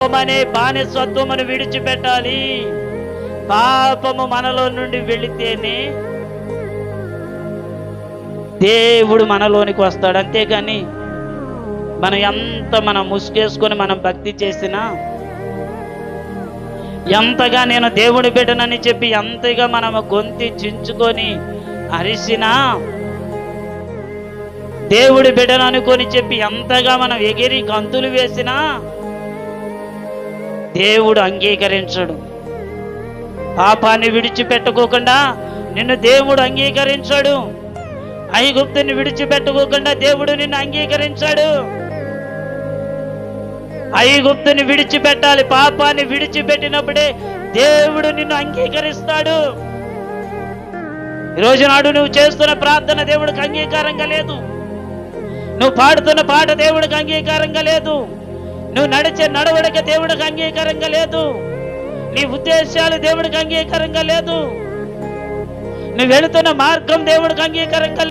అనే బానిసత్వమును విడిచిపెట్టాలి. పాపము మనలో నుండి వెళితేనే దేవుడు మనలోనికి వస్తాడు. అంతేగాని మనం ముసుగేసుకొని మనం భక్తి చేసినా, ఎంతగా నేను దేవుడి బిడ్డనని చెప్పి ఎంతగా మనము గొంతి చించుకొని అరిసినా, దేవుడి బిడ్డను అనుకొని చెప్పి ఎంతగా మనం ఎగిరి గంతులు వేసినా దేవుడు అంగీకరించడు. పాపాన్ని విడిచిపెట్టుకోకుండా నిన్ను దేవుడు అంగీకరించాడు. ఐగుప్తుని విడిచిపెట్టుకోకుండా దేవుడు నిన్ను అంగీకరించాడు. ఐగుప్తుని విడిచిపెట్టాలి. పాపాన్ని విడిచిపెట్టినప్పుడే దేవుడు నిన్ను అంగీకరిస్తాడు. ఈరోజు నాడు నువ్వు చేస్తున్న ప్రార్థన దేవుడికి అంగీకారంగా లేదు. నువ్వు పాడుతున్న పాట దేవుడికి అంగీకారంగా లేదు. నువ్వు నడిచే నడవడిక దేవుడికి అంగీకారంగా లేదు. నీ ఉద్దేశాలు దేవుడికి అంగీకారంగా లేదు. నువ్వు వెళుతున్న మార్గం దేవుడికి అంగీకారంగా